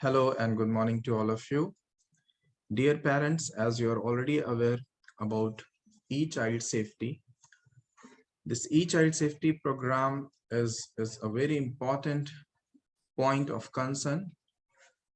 Hello and good morning to all of you. Dear parents, as you are already aware about e-child safety, this e-child safety program is a very important point of concern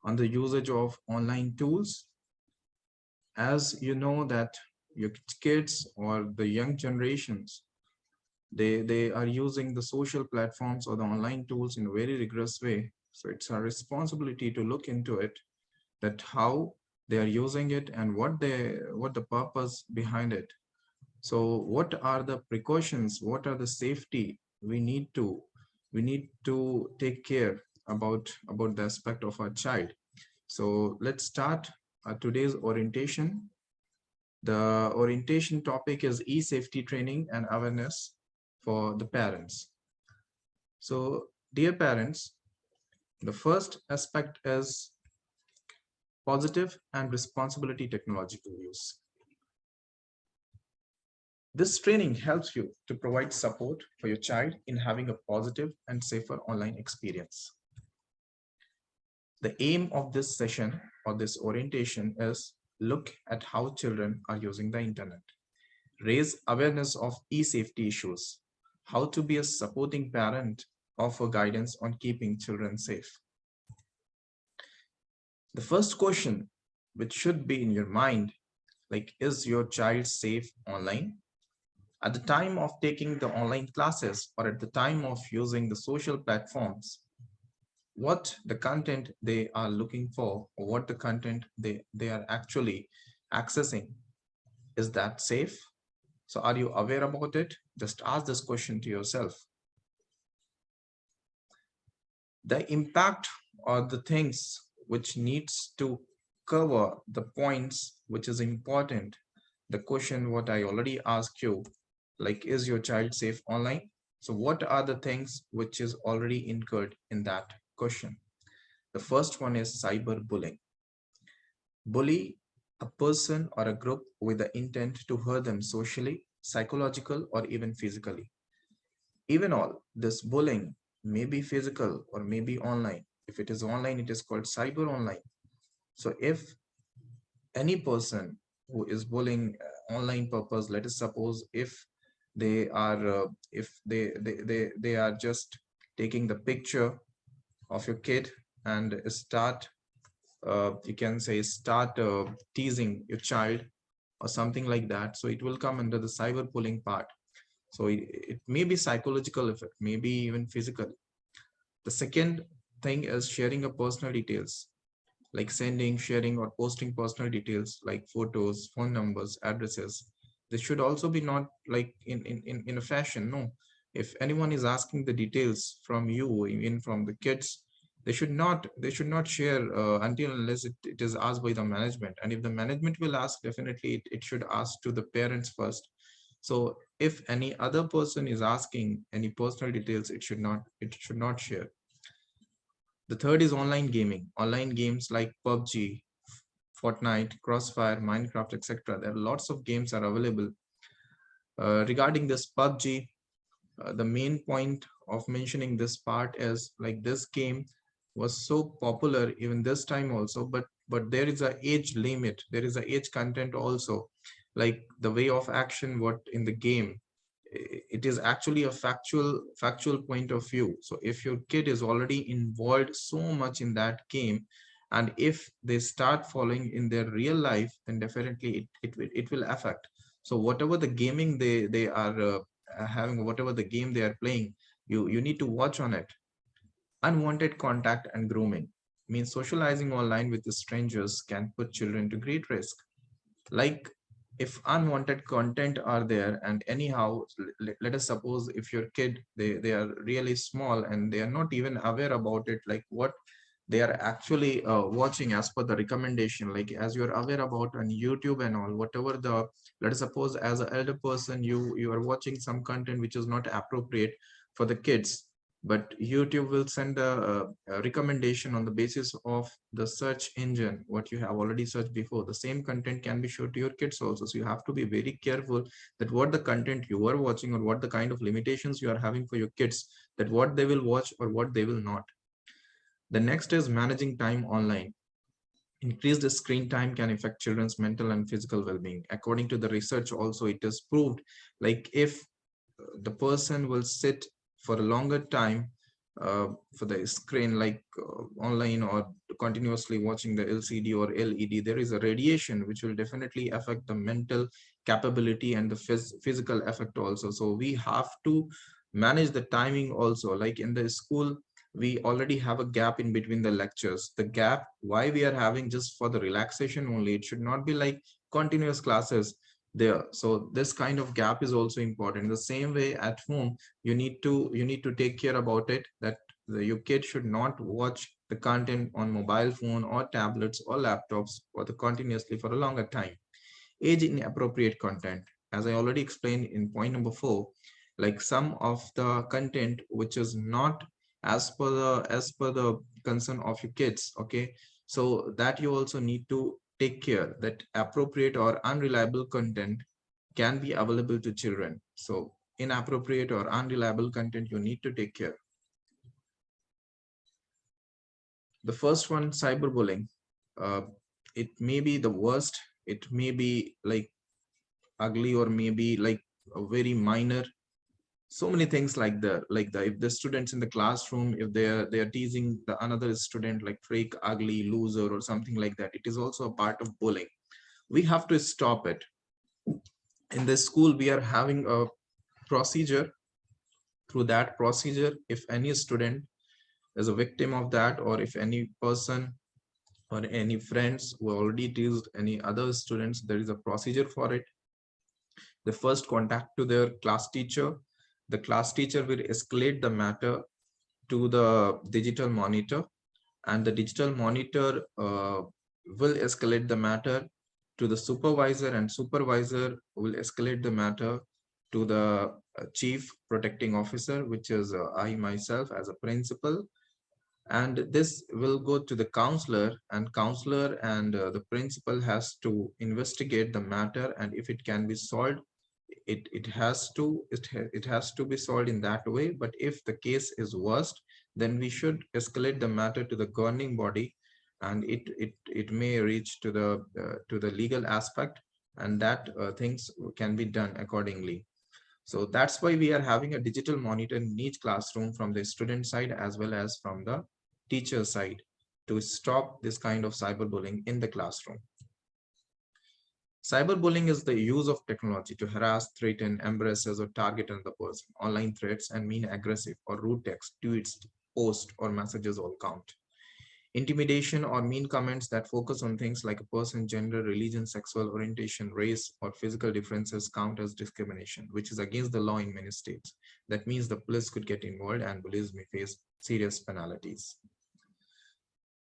on the usage of online tools. As you know that your kids or the young generations, they are using the social platforms or the online tools in a very rigorous way. So it's our responsibility to look into it, that how they are using it and what the purpose behind it. So what are the precautions, what are the safety we need to take care about the aspect of our child. So let's start today's orientation. The orientation topic is e-safety training and awareness for the parents. So dear parents, the first aspect is positive and responsibility technological use. This training helps you to provide support for your child in having a positive and safer online experience. The aim of this session or this orientation is look at how children are using the internet, raise awareness of e-safety issues, how to be a supporting parent, offer guidance on keeping children safe. The first question which should be in your mind, like, is your child safe online? At the time of taking the online classes or at the time of using the social platforms, what the content they are looking for or what the content they are actually accessing, is that safe? So are you aware about it? Just ask this question to yourself. The impact or the things which needs to cover the points which is important. The question what I already asked you, like, is your child safe online? So what are the things which is already incurred in that question? The first one is cyberbullying. Bully a person or a group with the intent to hurt them socially, psychological, or even physically. Even all this bullying may be physical or may be online. If it is online, it is called cyber online. So if any person who is bullying online purpose, let us suppose if they are if they are just taking the picture of your kid and start you can say start teasing your child or something like that, so it will come under the cyberbullying part. So it may be psychological effect, maybe even physical. The second thing is sharing of personal details, like sending, sharing, or posting personal details like photos, phone numbers, addresses. This should also be not like in a fashion. No, if anyone is asking the details from you, even from the kids, they should not share until unless it is asked by the management. And if the management will ask, definitely it should ask to the parents first. So if any other person is asking any personal details, it should not share. The third is online gaming. Online games like PUBG, Fortnite, Crossfire, Minecraft, etc. There are lots of games are available. Regarding this PUBG, the main point of mentioning this part is like this game was so popular even this time also, but there is a age limit, there is a age content also, like the way of action what in the game, it is actually a factual point of view. So if your kid is already involved so much in that game, and if they start following in their real life, then definitely it will affect. So whatever the gaming they are having, whatever the game they are playing, you need to watch on it. Unwanted contact and grooming means socializing online with the strangers can put children to great risk. Like, if unwanted content are there, and anyhow, let us suppose if your kid, they are really small and they are not even aware about it, like what they are actually watching as per the recommendation, like as you are aware about on YouTube and all, whatever the, let us suppose as an elder person, you are watching some content which is not appropriate for the kids, but YouTube will send a recommendation on the basis of the search engine what you have already searched before. The same content can be shown to your kids also, so you have to be very careful that what the content you are watching or what the kind of limitations you are having for your kids, that what they will watch or what they will not. The next is managing time online. Increased screen time can affect children's mental and physical well-being. According to the research also, it is proved, like if the person will sit for a longer time for the screen, like online, or continuously watching the LCD or LED, there is a radiation which will definitely affect the mental capability and the physical effect also. So we have to manage the timing also. Like in the school, we already have a gap in between the lectures. The gap why we are having just for the relaxation only, it should not be like continuous classes there. So this kind of gap is also important. The same way at home, you need to take care about it, that your kid should not watch the content on mobile phone or tablets or laptops for the continuously for a longer time. Age inappropriate content, as I already explained in point number 4, like some of the content which is not as per the concern of your kids, okay, so that you also need to take care that appropriate or unreliable content can be available to children. So inappropriate or unreliable content, you need to take care. The first one, cyberbullying. uh, it may be the worst, it may be like ugly, or maybe like a very minor. So many things like the if the students in the classroom, if they are teasing the another student like fake, ugly, loser, or something like that, it is also a part of bullying. We have to stop it. In the school, we are having a procedure. Through that procedure, if any student is a victim of that, or if any person or any friends who already teased any other students, there is a procedure for it. The first contact to their class teacher. The class teacher will escalate the matter to the digital monitor, and the digital monitor will escalate the matter to the supervisor, and supervisor will escalate the matter to the chief protecting officer, which is I myself as a principal. And this will go to the counselor, and counselor and the principal has to investigate the matter, and if it can be solved, it has to be solved in that way. But if the case is worst, then we should escalate the matter to the governing body, and it may reach to the legal aspect, and that things can be done accordingly. So that's why we are having a digital monitor in each classroom, from the student side as well as from the teacher side, to stop this kind of cyberbullying in the classroom. Cyberbullying is the use of technology to harass, threaten, embarrass, or target another person. Online threats and mean, aggressive, or rude text, tweets, posts, or messages all count. Intimidation or mean comments that focus on things like a person, gender, religion, sexual orientation, race, or physical differences count as discrimination, which is against the law in many states. That means the police could get involved and bullies may face serious penalties.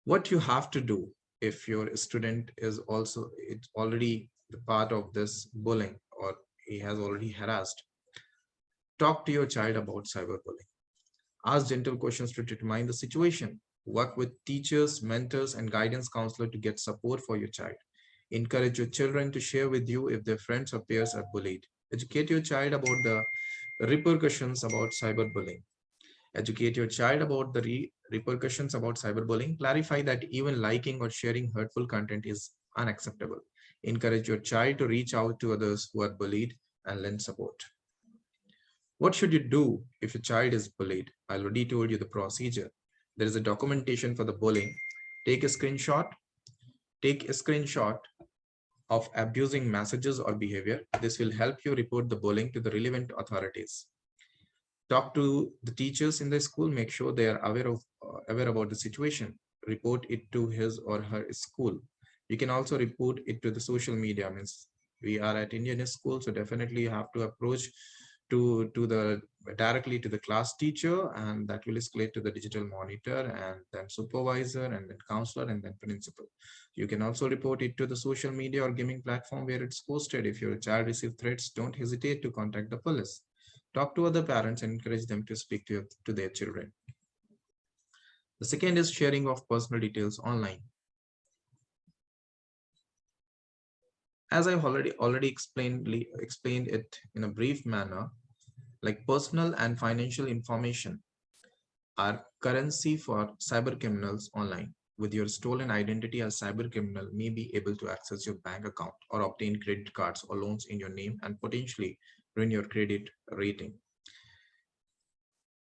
What you have to do if your student is also it's already the part of this bullying, or he has already harassed, talk to your child about cyberbullying. Ask gentle questions to determine the situation. Work with teachers, mentors, and guidance counselor to get support for your child. Encourage your children to share with you if their friends or peers are bullied. Educate your child about the repercussions about cyberbullying. Educate your child about the repercussions about cyberbullying. Clarify that even liking or sharing hurtful content is unacceptable. Encourage your child to reach out to others who are bullied and lend support. What should you do if your child is bullied? I already told you the procedure. There is a documentation for the bullying. Take a screenshot. Take a screenshot of abusing messages or behavior. This will help you report the bullying to the relevant authorities. Talk to the teachers in the school. Make sure they are aware about the situation. Report it to his or her school. You can also report it to the social media. Means we are at Indian school, so definitely you have to approach to the directly to the class teacher, and that will escalate to the digital monitor, and then supervisor, and then counselor, and then principal. You can also report it to the social media or gaming platform where it's posted. If your child receives threats, don't hesitate to contact the police. Talk to other parents and encourage them to speak to their children. The second is sharing of personal details online. As I've already explained it in a brief manner, like personal and financial information are currency for cyber criminals online. With your stolen identity, a cyber criminal may be able to access your bank account or obtain credit cards or loans in your name and potentially ruin your credit rating.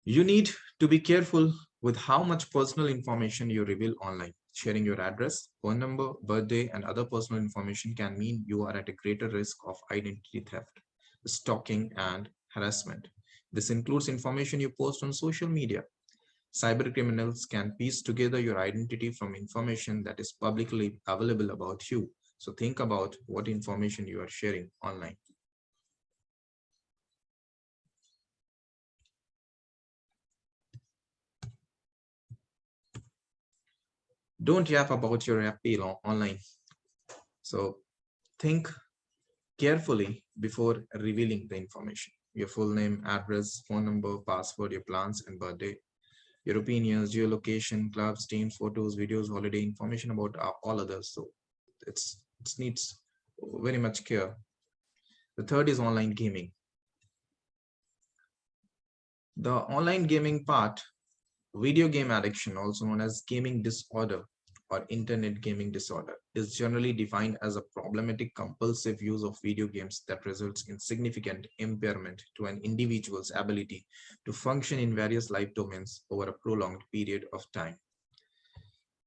You need to be careful with how much personal information you reveal online. Sharing your address, phone number, birthday, and other personal information can mean you are at a greater risk of identity theft, stalking, and harassment. This includes information you post on social media. Cyber criminals can piece together your identity from information that is publicly available about you. So think about what information you are sharing online. Don't yap about your appeal online. So think carefully before revealing the information. Your full name, address, phone number, password, your plans and birthday, your opinions, geolocation, clubs, teams, photos, videos, holiday information about all others. So it needs very much care. The third is online gaming. The online gaming part, video game addiction, also known as gaming disorder or internet gaming disorder, is generally defined as a problematic compulsive use of video games that results in significant impairment to an individual's ability to function in various life domains over a prolonged period of time.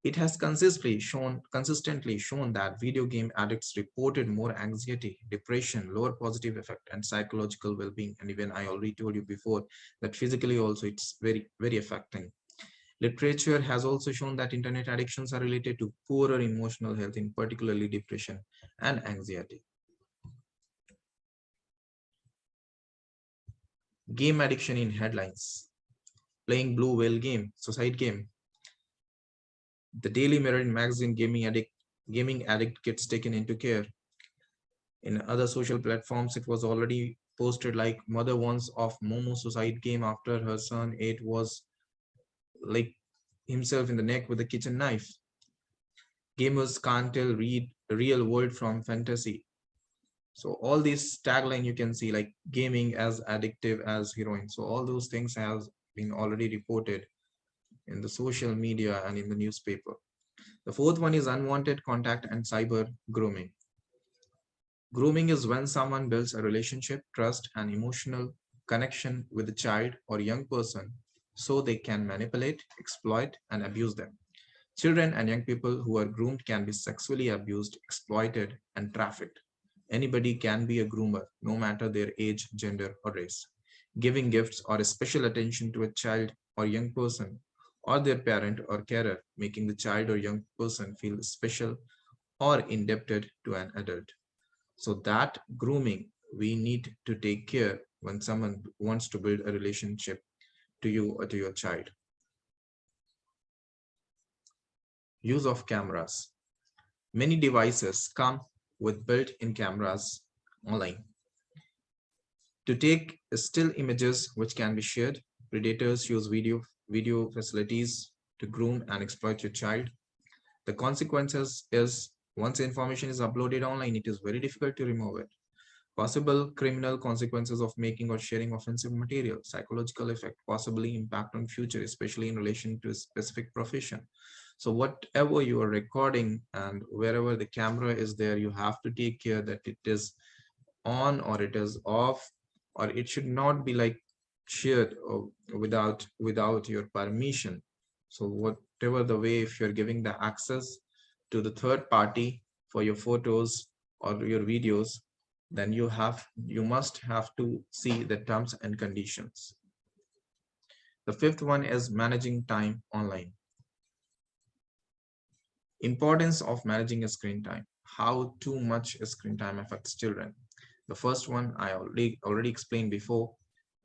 It has consistently shown that video game addicts reported more anxiety, depression, lower positive effect, and psychological well-being. And even I already told you before that physically also it's very affecting. Literature has also shown that internet addictions are related to poorer emotional health, in particularly depression and anxiety. Game addiction in headlines. Playing blue whale game, suicide game. The Daily Mirror in magazine gaming addict gets taken into care. In other social platforms, it was already posted like mother warns of Momo suicide game after her son ate was like himself in the neck with a kitchen knife. Gamers can't tell real world from fantasy. So all these tagline you can see like gaming as addictive as heroin. So all those things have been already reported in the social media and in the newspaper. The fourth one is unwanted contact and cyber grooming. Grooming is when someone builds a relationship, trust, and emotional connection with a child or young person so they can manipulate, exploit, and abuse them. Children and young people who are groomed can be sexually abused, exploited, and trafficked. Anybody can be a groomer, no matter their age, gender, or race. Giving gifts or special attention to a child or young person or their parent or carer, making the child or young person feel special or indebted to an adult. So that grooming, we need to take care when someone wants to build a relationship to you or to your child. Use of cameras. Many devices come with built-in cameras online. To take still images which can be shared, predators use video facilities to groom and exploit your child. The consequences is once information is uploaded online, it is very difficult to remove it. Possible criminal consequences of making or sharing offensive material, psychological effect, possibly impact on future, especially in relation to a specific profession. So whatever you are recording and wherever the camera is there, you have to take care that it is on or it is off, or it should not be like shared without your permission. So whatever the way, if you're giving the access to the third party for your photos or your videos, then you must have to see the terms and conditions. The fifth one is managing time online. Importance of managing a screen time. How too much screen time affects children. The first one I already explained before,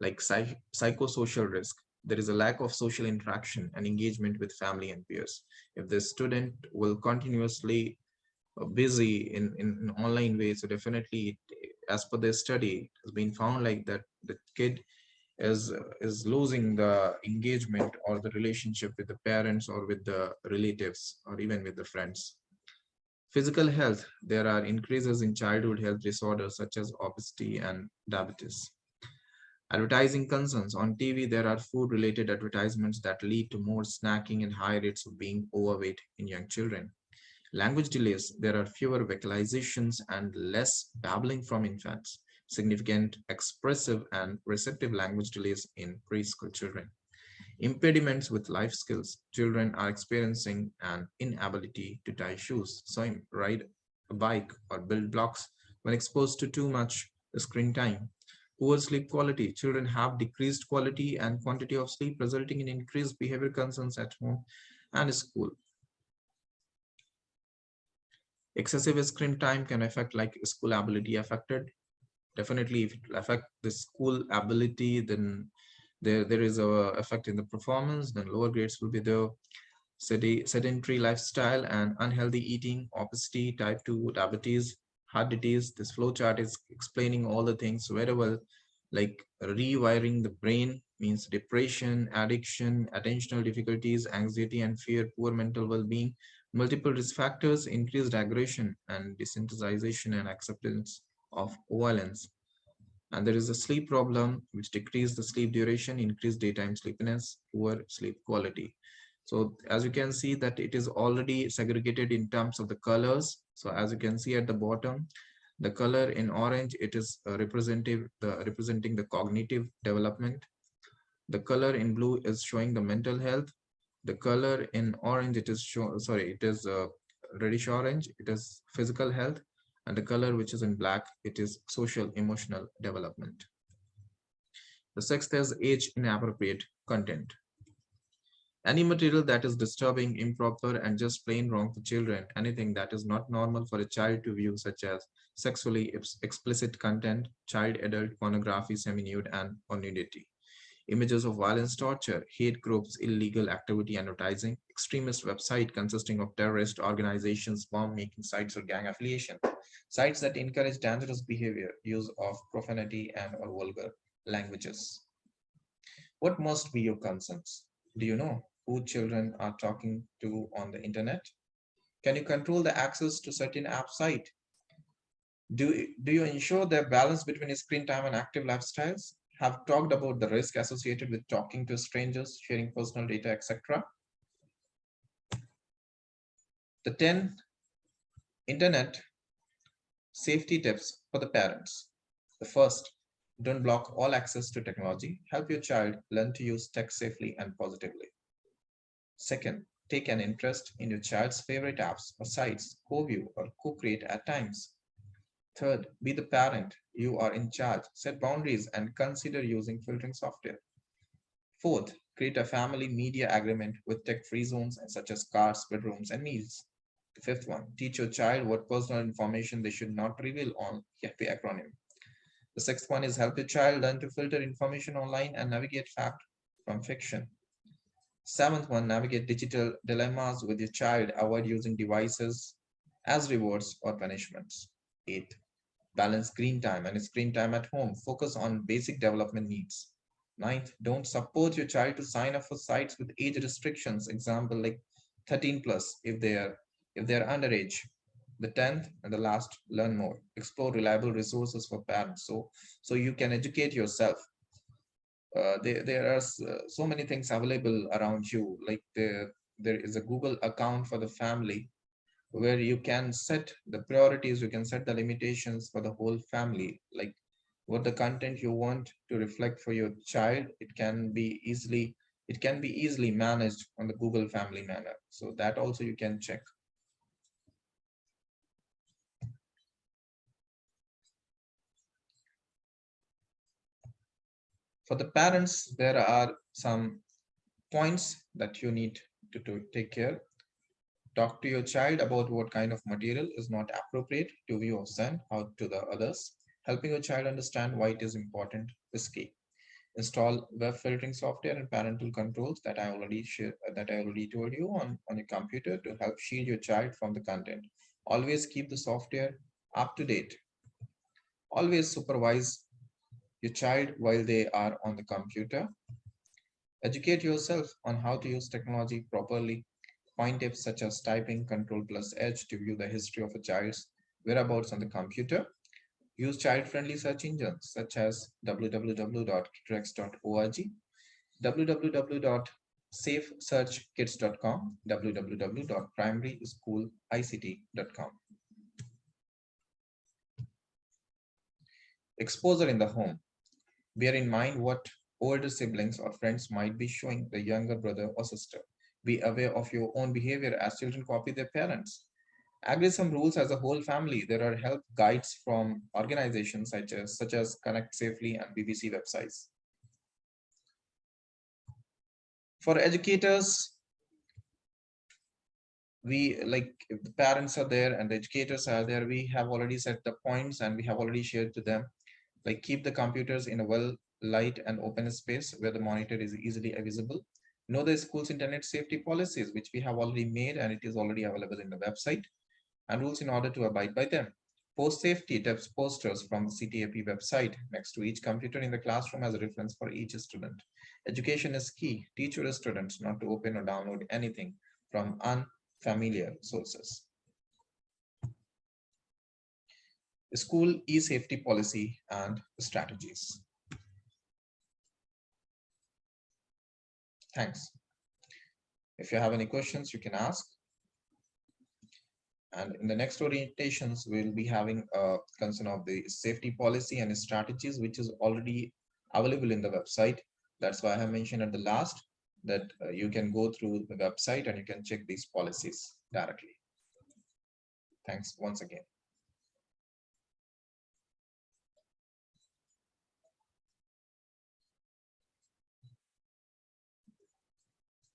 like psychosocial risk. There is a lack of social interaction and engagement with family and peers. If the student will continuously busy in online way, so definitely as per their study, it has been found like that the kid is losing the engagement or the relationship with the parents or with the relatives or even with the friends. Physical health. There are increases in childhood health disorders such as obesity and diabetes. Advertising concerns. On TV, there are food-related advertisements that lead to more snacking and high rates of being overweight in young children. Language delays. There are fewer vocalizations and less babbling from infants. Significant expressive and receptive language delays in preschool children. Impediments with life skills. Children are experiencing an inability to tie shoes, swim, ride a bike, or build blocks when exposed to too much screen time. Poor sleep quality. Children have decreased quality and quantity of sleep, resulting in increased behavior concerns at home and school. Excessive screen time can affect like school ability affected. Definitely, if it will affect the school ability, then there is a effect in the performance, then lower grades will be there. Sedentary lifestyle and unhealthy eating, obesity, type 2 diabetes, heart disease. This flow chart is explaining all the things very well, like rewiring the brain means depression, addiction, attentional difficulties, anxiety and fear, poor mental well-being, multiple risk factors, increased aggression and desensitization and acceptance of violence. And there is a sleep problem, which decrease the sleep duration, increase daytime sleepiness, poor sleep quality. So as you can see that it is already segregated in terms of the colors. So as you can see at the bottom, the color in orange, it is representing the cognitive development. The color in blue is showing the mental health. The color in orange, it is it is reddish orange, it is physical health. And the color which is in black, it is social emotional development. The sixth is age inappropriate content. Any material that is disturbing, improper, and just plain wrong for children, anything that is not normal for a child to view, such as sexually explicit content, child adult pornography, semi-nude, and or nudity. Images of violence, torture, hate groups, illegal activity, advertising, extremist website consisting of terrorist organizations, bomb-making sites, or gang affiliation, sites that encourage dangerous behavior, use of profanity and or vulgar languages. What must be your concerns? Do you know who children are talking to on the internet? Can you control the access to certain app site? Do you ensure their balance between screen time and active lifestyles? Have talked about the risk associated with talking to strangers, sharing personal data, etc. The 10 internet safety tips for the parents. The first, don't block all access to technology. Help your child learn to use tech safely and positively. Second, take an interest in your child's favorite apps or sites, co-view or co-create at times. Third, be the parent. You are in charge. Set boundaries and consider using filtering software. Fourth, create a family media agreement with tech-free zones such as cars, bedrooms, and meals. The fifth one, teach your child what personal information they should not reveal on the acronym. The sixth one is help your child learn to filter information online and navigate fact from fiction. Seventh one, navigate digital dilemmas with your child. Avoid using devices as rewards or punishments. Eighth, balance screen time and screen time at home. Focus on basic development needs. Ninth, don't support your child to sign up for sites with age restrictions. Example like 13 plus if they are underage. The 10th and the last, learn more. Explore reliable resources for parents so you can educate yourself. There are so many things available around you. Like there is a Google account for the family where you can set the priorities, you can set the limitations for the whole family, like what the content you want to reflect for your child. It can be easily managed on the Google Family manner. So that also you can check. For the parents, there are some points that you need to take care. Talk to your child about what kind of material is not appropriate to view or send out to the others. Helping your child understand why it is important is key. Install web filtering software and parental controls that I already told you on your computer to help shield your child from the content. Always keep the software up to date. Always supervise your child while they are on the computer. Educate yourself on how to use technology properly. Find tips such as typing Ctrl plus H to view the history of a child's whereabouts on the computer. Use child-friendly search engines such as www.kitrex.org, www.safesearchkids.com, www.primaryschoolict.com. Exposure in the home. Bear in mind what older siblings or friends might be showing the younger brother or sister. Be aware of your own behavior as children copy their parents. Agree some rules as a whole family. There are help guides from organizations such as Connect Safely and BBC websites. For educators, we like if the parents are there and the educators are there, we have already set the points and we have already shared to them. Like keep the computers in a well light and open space where the monitor is easily visible. Know the school's internet safety policies, which we have already made and it is already available in the website, and rules in order to abide by them. Post safety tips posters from the CTAP website next to each computer in the classroom as a reference for each student. Education is key. Teach your students not to open or download anything from unfamiliar sources. School e-safety policy and strategies. Thanks. If you have any questions, you can ask. And in the next orientations, we'll be having a concern of the safety policy and strategies, which is already available in the website. That's why I have mentioned at the last that you can go through the website and you can check these policies directly. Thanks once again.